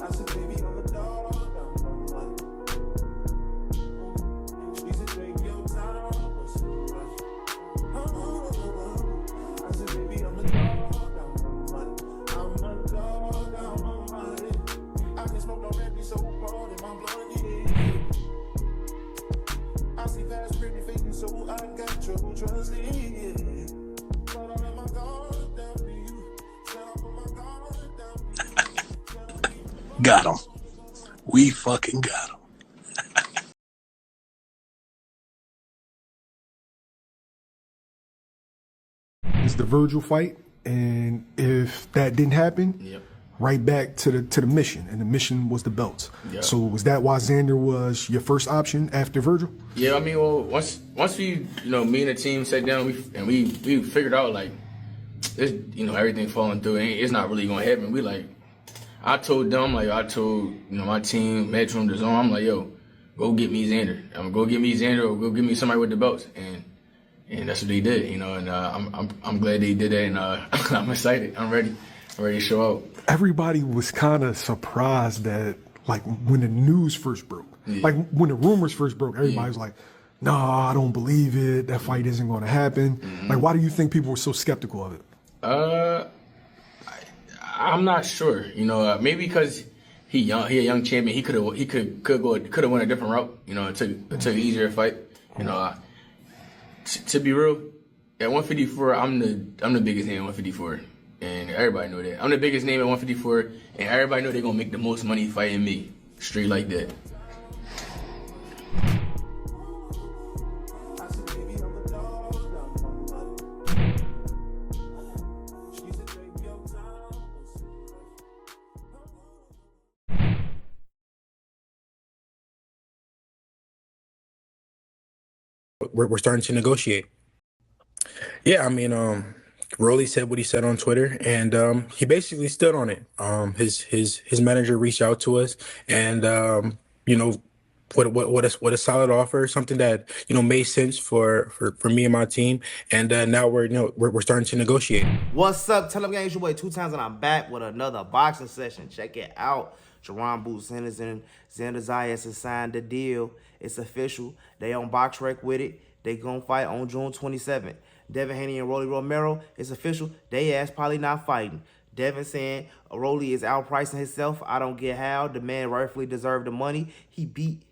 I said, baby, I'm a dog, I'm on one. She said, take your time, what's the rush? I said, baby, I'm a dog, I'm on one. I'm a dog, I'm on one. I can smoke no empty so cold in my blood, yeah. I see fast, pretty faking, so I got trouble trusting. But I let my guard down to you. Shut up, put my guard down to you. Got him. We fucking got him. It's the Virgil fight, and if that didn't happen, right back to the mission, and the mission was the belts. Yep. So was that why Zander was your first option after Virgil? Yeah, I mean, well, once we, me and the team sat down, we figured out like, this, everything falling through, it's not really gonna happen. I told them, my team, Metro, the Zone, I'm like, yo, go get me Zander. I'm gonna go get me Zander, or go get me somebody with the belts, and that's what they did, and I'm glad they did that, and I'm excited. I'm ready to show out. Everybody was kind of surprised that, like, when the news first broke, like when the rumors first broke, everybody was like, "Nah, I don't believe it. That fight isn't going to happen." Like, why do you think people were so skeptical of it? I'm not sure. Maybe because he a young champion. He could have went a different route. Took an easier fight. To be real, at 154, I'm the biggest name at 154, and everybody know that. I'm the biggest name at 154, and everybody know they're gonna make the most money fighting me, straight like that. We're starting to negotiate. Yeah, I mean, Rolly said what he said on Twitter, and he basically stood on it. His manager reached out to us, and what a solid offer, something that made sense for me and my team, and now we're starting to negotiate. What's up? Tell them gang, it's your boy 2 times, and I'm back with another boxing session. Check it out. Jaron Boots Ennis and Zander Zayas has signed the deal. It's official. They on BoxRec with it. They gonna fight on June 27th. Devin Haney and Romero, it's official. They ass probably not fighting. Devin saying Rolly is outpricing himself. I don't get how. The man rightfully deserved the money. He beat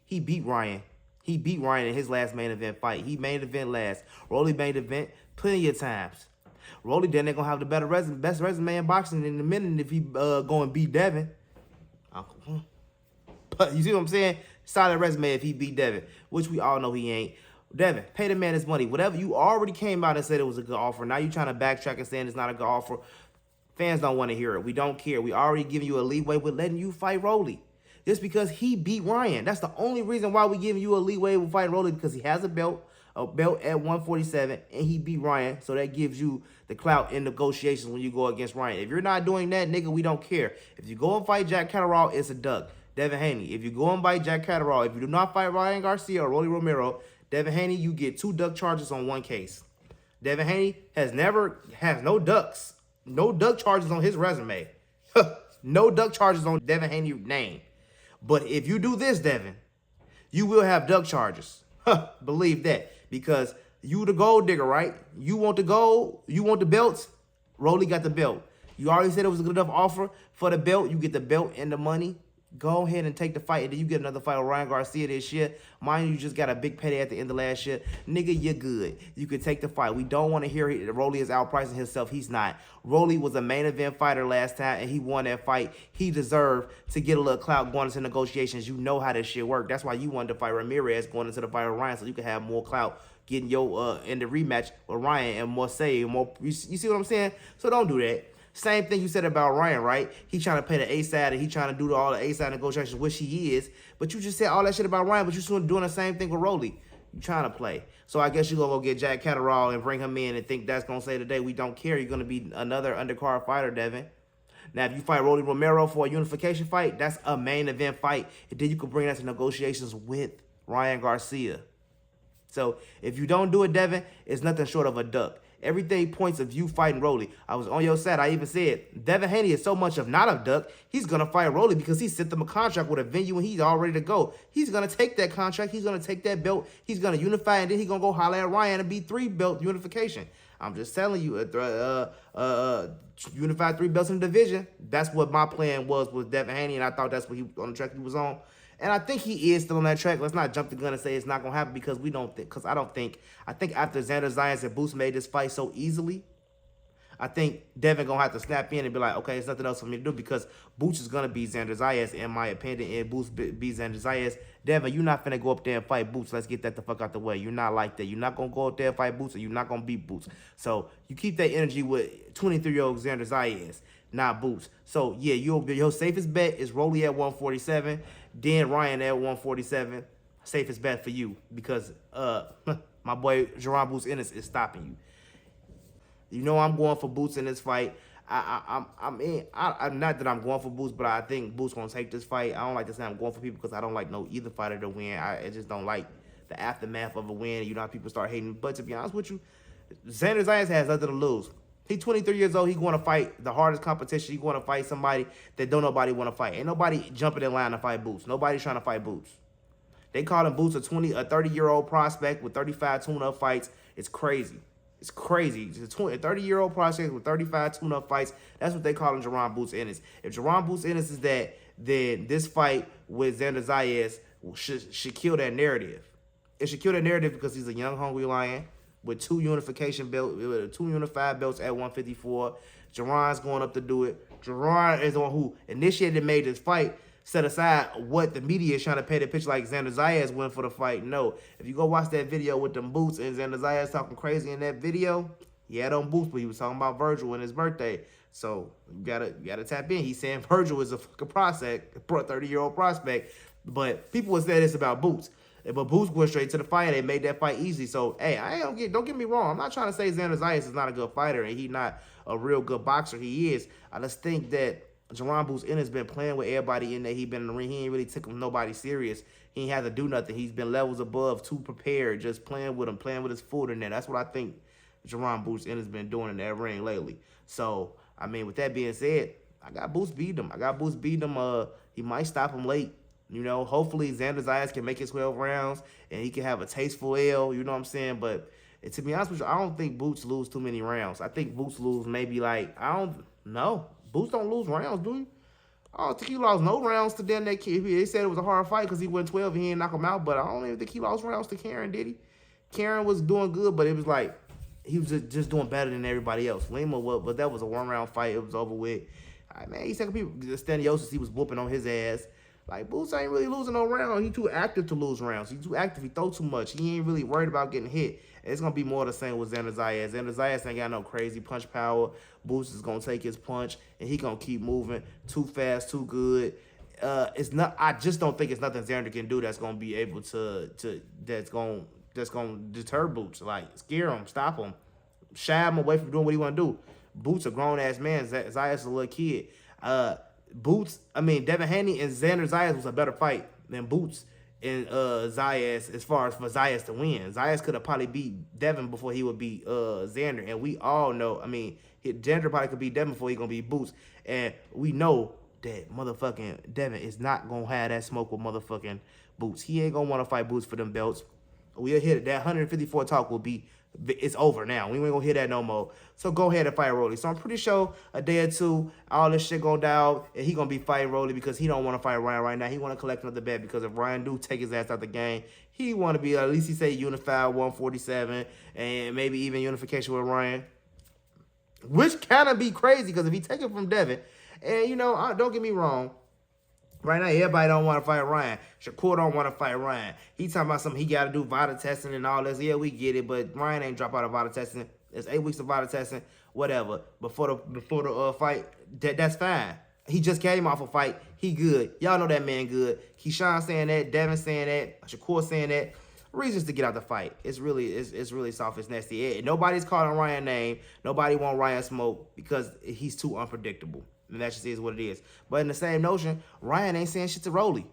Ryan. He beat Ryan in his last main event fight. He main event last. Rolly main event plenty of times. Rolly then they're gonna have the best resume in boxing in a minute if he go and beat Devin. But you see what I'm saying? Solid resume if he beat Devin, which we all know he ain't. Devin, pay the man his money. Whatever, you already came out and said it was a good offer. Now you trying to backtrack and saying it's not a good offer. Fans don't want to hear it. We don't care. We already giving you a leeway with letting you fight Rolly. Just because he beat Ryan. That's the only reason why we giving you a leeway with fighting Rolly, because he has a belt at 147, and he beat Ryan. So that gives you the clout in negotiations when you go against Ryan. If you're not doing that, nigga, we don't care. If you go and fight Jack Catterall, it's a duck. Devin Haney, if you go and fight Jack Catterall, if you do not fight Ryan Garcia or Rolly Romero, Devin Haney, you get 2 duck charges on 1 case. Devin Haney has no duck charges on his resume. No duck charges on Devin Haney's name. But if you do this, Devin, you will have duck charges. Believe that. Because you the gold digger, right? You want the gold, you want the belts. Rolly got the belt. You already said it was a good enough offer for the belt. You get the belt and the money. Go ahead and take the fight, and then you get another fight with Ryan Garcia this year. Mind you, just got a big payday at the end of last year. Nigga, you're good. You can take the fight. We don't want to hear Rolly is outpricing himself. He's not. Rolly was a main event fighter last time, and he won that fight. He deserved to get a little clout going into negotiations. You know how this shit work. That's why you wanted to fight Ramirez going into the fight with Ryan, so you can have more clout getting your in the rematch with Ryan and more say, more. You see what I'm saying? So don't do that. Same thing you said about Ryan, right? He trying to pay the A-side and he trying to do all the A-side negotiations, which he is. But you just said all that shit about Ryan, but you're still doing the same thing with Rolly. You trying to play. So I guess you're going to go get Jack Catterall and bring him in and think that's going to say today we don't care. You're going to be another undercard fighter, Devin. Now, if you fight Rolly Romero for a unification fight, that's a main event fight. And then you can bring that to negotiations with Ryan Garcia. So if you don't do it, Devin, it's nothing short of a duck. Everything points of you fighting Rolly. I was on your side. I even said Devin Haney is so much of not a duck. He's gonna fight Rolly because he sent them a contract with a venue and he's all ready to go. He's gonna take that contract. He's gonna take that belt. He's gonna unify and then he's gonna go holler at Ryan and be 3-belt unification. I'm just telling you, unified 3 belts in the division. That's what my plan was with Devin Haney, and I thought that's what he on the track he was on. And I think he is still on that track. Let's not jump the gun and say it's not gonna happen because we don't think. Because I think after Zander Zayas and Boots made this fight so easily, I think Devin gonna have to snap in and be like, okay, there's nothing else for me to do because Boots is gonna beat Zander Zayas in my opinion, and Boots beat Zander Zayas. Devin, you're not finna go up there and fight Boots. Let's get that the fuck out the way. You're not like that. You're not gonna go up there and fight Boots, and you're not gonna beat Boots. So you keep that energy with 23-year-old Zander Zayas, not Boots. So yeah, your safest bet is Rolly at 147, then Ryan at 147. Safest bet for you because my boy Jaron Boots Ennis is stopping you. You know I'm going for Boots in this fight. I'm not that I'm going for Boots, but I think Boots gonna take this fight. I don't like to say I'm going for people because I don't like either fighter to win. I just don't like the aftermath of a win. You know how people start hating. But to be honest with you, Zander Zayas has nothing to lose. He's 23 years old. He's going to fight the hardest competition. He's going to fight somebody that don't nobody want to fight. Ain't nobody jumping in line to fight Boots. Nobody's trying to fight Boots. They call him Boots a 30-year-old prospect with 35 tune-up fights. It's crazy. It's crazy. It's a 30-year-old prospect with 35 tune-up fights. That's what they call him, Jaron Boots Ennis. If Jaron Boots Ennis is that, then this fight with Zander Zayas should kill that narrative. It should kill that narrative because he's a young, hungry lion with 2 unified belts at 154. Jaron's going up to do it. Jaron is the one who initiated and made this fight. Set aside what the media is trying to paint a picture like Zander Zayas went for the fight. No. If you go watch that video with them Boots and Zander Zayas talking crazy in that video, he had on Boots, but he was talking about Virgil and his birthday. So you gotta tap in. He's saying Virgil is a fucking prospect, 30-year-old prospect. But people would say this about Boots. But Boots went straight to the fight. They made that fight easy. So, hey, don't get me wrong. I'm not trying to say Zander Zayas is not a good fighter and he's not a real good boxer. He is. I just think that Jaron Boots Ennis been playing with everybody in there. He been in the ring. He ain't really took nobody serious. He ain't had to do nothing. He's been levels above, too prepared, just playing with him, playing with his foot in there. That's what I think Jaron Boots Ennis been doing in that ring lately. So, I mean, with that being said, I got Boots beat him. He might stop him late. You know, hopefully Zander Zayas can make his 12 rounds and he can have a tasteful L. You know what I'm saying? But to be honest with you, I don't think Boots lose too many rounds. I think Boots lose maybe like, I don't know. Boots don't lose rounds, do you? I don't think he lost no rounds to that kid. They said it was a hard fight because he went 12 and he didn't knock him out, but I don't even think he lost rounds to Karen, did he? Karen was doing good, but it was like he was just doing better than everybody else. Lima was, but that was a 1-round fight. It was over with. Man, he's taking people. Staniosis, he was whooping on his ass. Like, Boots ain't really losing no round. He too active to lose rounds. He too active. He throw too much. He ain't really worried about getting hit. It's going to be more the same with Zander Zayas. Zander Zayas ain't got no crazy punch power. Boots is going to take his punch, and he going to keep moving. Too fast, too good. I just don't think it's nothing Zander can do that's going to be able that's going to deter Boots. Like, scare him, stop him, shy him away from doing what he want to do. Boots a grown-ass man. Zayas is a little kid. Devin Haney and Zander Zayas was a better fight than Boots and Zayas as far as for Zayas to win. Zayas could have probably beat Devin before he would beat Zander. And we all know, Zander probably could beat Devin before he going to beat Boots. And we know that motherfucking Devin is not going to have that smoke with motherfucking Boots. He ain't going to want to fight Boots for them belts. We'll hit it. That 154 talk will be, it's over now. We ain't gonna hear that no more. So go ahead and fight Rolly. So I'm pretty sure a day or two, all this shit gonna die out, and he gonna be fighting Rolly because he don't want to fight Ryan right now. He want to collect another bet because if Ryan do take his ass out the game, he want to be at least he say unified 147 and maybe even unification with Ryan, which kind of be crazy because if he take it from Devin, and don't get me wrong. Right now, everybody don't want to fight Ryan. Shakur don't want to fight Ryan. He talking about something he got to do VADA testing and all this. Yeah, we get it, but Ryan ain't drop out of VADA testing. It's 8 weeks of VADA testing, whatever. Before the fight, that's fine. He just came off a fight. He good. Y'all know that man good. Keyshawn saying that. Devin saying that. Shakur saying that. Reasons to get out the fight. It's really soft. It's nasty. Nobody's calling Ryan name. Nobody want Ryan smoke because he's too unpredictable. And that just is what it is. But in the same notion, Ryan ain't saying shit to Rolly.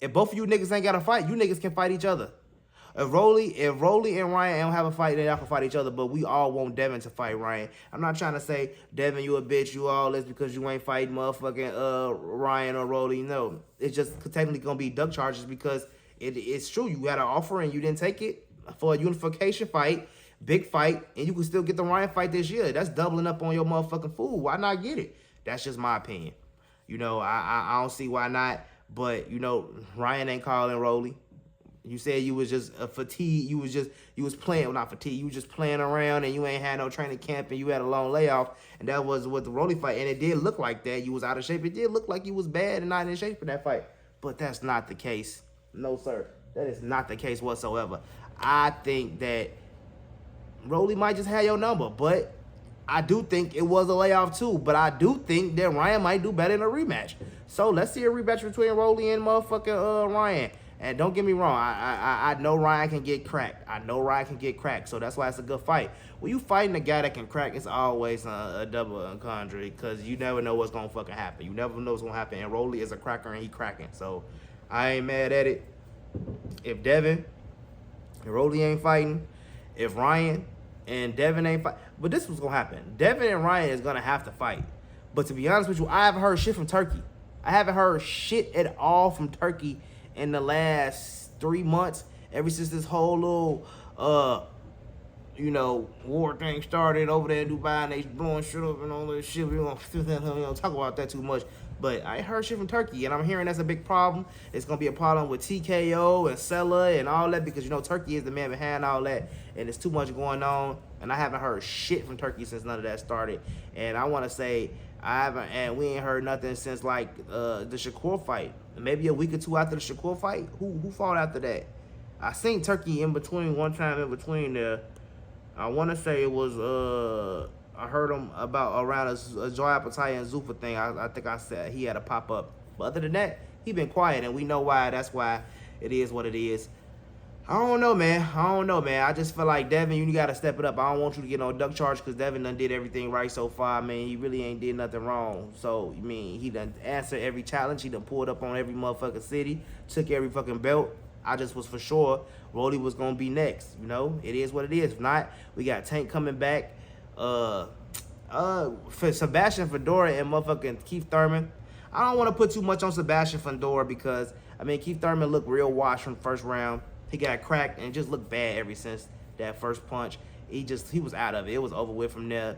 If both of you niggas ain't got to fight, you niggas can fight each other. If Rolly and Ryan don't have a fight, then y'all can fight each other. But we all want Devin to fight Ryan. I'm not trying to say Devin, you a bitch, you all this because you ain't fighting motherfucking Ryan or Rolly. No, it's just technically gonna be duck charges because it's true. You got an offer and you didn't take it for a unification fight, big fight, and you can still get the Ryan fight this year. That's doubling up on your motherfucking food. Why not get it? That's just my opinion. You know, I don't see why not. But you know, Ryan ain't calling Rolly. You said you was just fatigued. You was playing, well, not fatigued. You was just playing around and you ain't had no training camp and you had a long layoff. And that was with the Rolly fight. And it did look like that. You was out of shape. It did look like you was bad and not in shape for that fight. But that's not the case. No, sir. That is not the case whatsoever. I think that Rolly might just have your number. But I do think it was a layoff too. But I do think that Ryan might do better in a rematch. So let's see a rematch between Rolly and motherfucking Ryan. And don't get me wrong, I know Ryan can get cracked. I know Ryan can get cracked, so that's why it's a good fight. When you fighting a guy that can crack, it's always a double entendre because you never know what's gonna fucking happen. You never know what's gonna happen. And Rolly is a cracker and he cracking, so I ain't mad at it. If Devin and Rolly ain't fighting, if Ryan and Devin ain't fighting, but this was gonna happen. Devin and Ryan is gonna have to fight. But to be honest with you, I haven't heard shit from Turkey. I haven't heard shit at all from Turkey in the last 3 months, ever since this whole little, war thing started over there in Dubai and they blowing shit up and all this shit. We don't talk about that too much. But I heard shit from Turkey, and I'm hearing that's a big problem. It's going to be a problem with TKO and Sella and all that because, Turkey is the man behind all that, and there's too much going on. And I haven't heard shit from Turkey since none of that started. And I want to say we ain't heard nothing since, like, the Shakur fight. Maybe a week or two after the Shakur fight. Who fought after that? I seen Turkey one time in between there. I want to say it was, I heard him around a Joy Appetite and Zufa thing. I think I said he had a pop-up. But other than that, he been quiet, and we know why. That's why it is what it is. I don't know, man. I just feel like Devin, you got to step it up. I don't want you to get no duck charge because Devin done did everything right so far. I mean, he really ain't did nothing wrong. So, he done answered every challenge. He done pulled up on every motherfucking city, took every fucking belt. I just was for sure Rolly was going to be next. It is what it is. If not, we got Tank coming back. For Sebastian Fedora and motherfucking Keith Thurman. I don't want to put too much on Sebastian Fedora because, Keith Thurman looked real washed from the first round. He got cracked and just looked bad ever since that first punch. He was out of it. It was over with from there.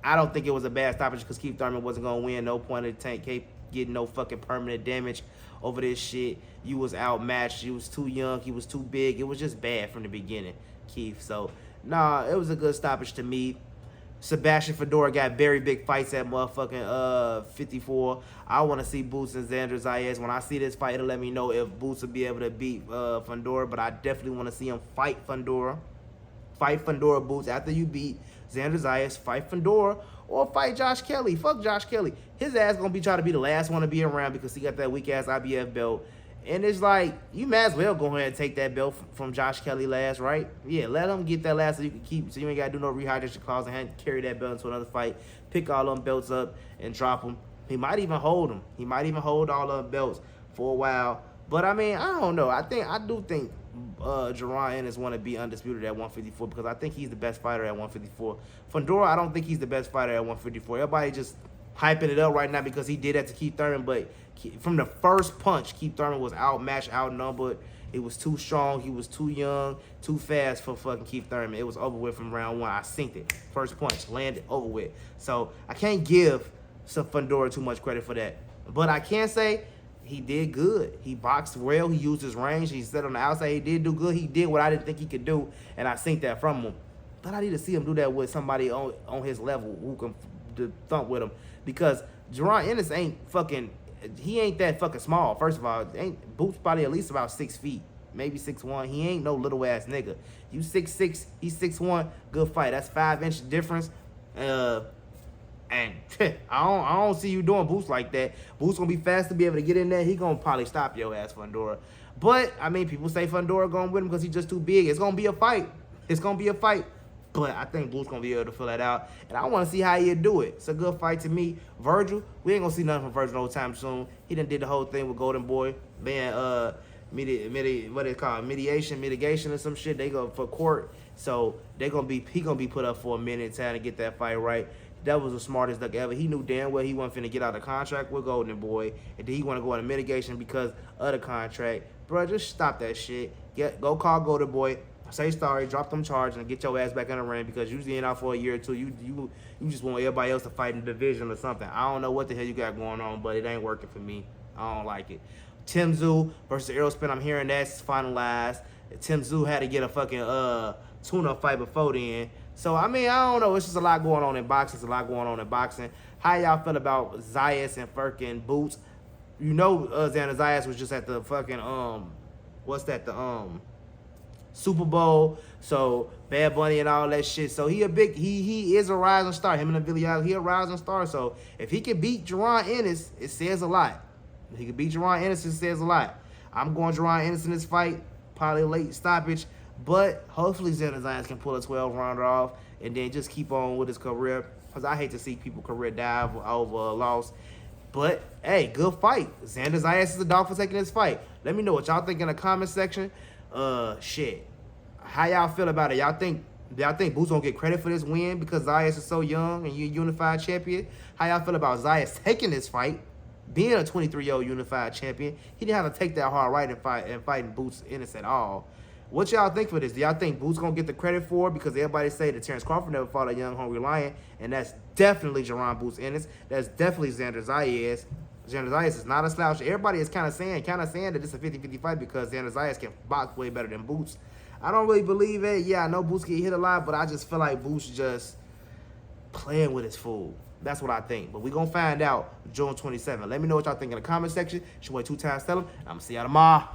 I don't think it was a bad stoppage because Keith Thurman wasn't going to win. No point in the Tank getting no fucking permanent damage over this shit. You was outmatched. You was too young. He was too big. It was just bad from the beginning, Keith. So, it was a good stoppage to me. Sebastian Fedora got very big fights at motherfucking 54. I want to see Boots and Zander Zayas. When I see this fight, it'll let me know if Boots will be able to beat Fedora, but I definitely want to see him fight Fedora. Fight Fedora, Boots. After you beat Zander Zayas, fight Fedora or fight Josh Kelly. Fuck Josh Kelly. His ass going to be trying to be the last one to be around because he got that weak-ass IBF belt. And it's like, you might as well go ahead and take that belt from Josh Kelly last, right? Yeah, let him get that last so you can keep, so you ain't got to do no rehydration clause and carry that belt into another fight. Pick all them belts up and drop them. He might even hold them. He might even hold all them belts for a while. But, I don't know. I do think Jaron Ennis want to be undisputed at 154 because I think he's the best fighter at 154. Fedora, I don't think he's the best fighter at 154. Everybody just hyping it up right now because he did that to Keith Thurman, but from the first punch, Keith Thurman was outmatched, outnumbered. He was too strong. He was too young, too fast for fucking Keith Thurman. It was over with from round one. I synced it. First punch, landed, over with. So I can't give Fedora too much credit for that. But I can say he did good. He boxed well. He used his range. He said on the outside he did do good. He did what I didn't think he could do, and I synced that from him. But I need to see him do that with somebody on his level who can thump with him because Jaron Ennis ain't fucking... He ain't that fucking small. First of all, Boots probably at least about 6 feet, maybe 6'1". He ain't no little ass nigga. You 6'6", he's 6'1". Good fight. That's 5-inch difference. And I don't see you doing Boots like that. Boots gonna be fast to be able to get in there. He gonna probably stop your ass, Fedora. But people say Fedora gonna win him because he's just too big. It's gonna be a fight. But I think Boots going to be able to fill that out. And I want to see how he'll do it. It's a good fight to me. Virgil, we ain't going to see nothing from Virgil no time soon. He done did the whole thing with Golden Boy. Man, what it called, mitigation or some shit. They go for court, so he gonna be put up for a minute trying to get that fight right. That was the smartest duck ever. He knew damn well he wasn't finna get out of contract with Golden Boy, and then he want to go into mitigation because of the contract. Bro, just stop that shit. Go call Golden Boy, say sorry, drop them charges, and get your ass back in the ring because you in out for a year or two. You just want everybody else to fight in the division or something. I don't know what the hell you got going on, but it ain't working for me. I don't like it. Tim Tszyu versus Errol Spence. I'm hearing that's finalized. Tim Tszyu had to get a fucking tune-up fight before then. So, I mean, I don't know. It's just a lot going on in boxing. How y'all feel about Zayas and fucking Boots? You know Zander Zayas was just at the fucking, Super Bowl. So, Bad Bunny and all that shit. So, he is a rising star. Him and Villiers, he a rising star. So, if he can beat Jaron Ennis, it says a lot. If he can beat Jaron Ennis, it says a lot. I'm going Jaron Ennis in this fight. Probably late stoppage. But hopefully Zander Zayas can pull a 12-rounder off and then just keep on with his career. Because I hate to see people's career die over a loss. But, hey, good fight. Zander Zayas is the dog for taking this fight. Let me know what y'all think in the comment section. Shit. How y'all feel about it? Y'all think Boots gonna get credit for this win because Zayas is so young and you're a unified champion? How y'all feel about Zayas taking this fight, being a 23-year-old unified champion? He didn't have to take that hard right and fighting Boots Ennis at all. What y'all think for this? Do y'all think Boots gonna get the credit for it? Because everybody say that Terrence Crawford never fought a young, hungry lion, and that's definitely Jaron Boots Ennis. That's definitely Zander Zayas. Zander Zayas is not a slouch. Everybody is kind of saying that it's a 50-50 fight because Zander Zayas can box way better than Boots. I don't really believe it. Yeah, I know Boots get hit a lot, but I just feel like Boots just playing with his fool. That's what I think. But we're going to find out June 27th. Let me know what y'all think in the comment section. Should wait 2 times, tell them. I'm going to see y'all tomorrow.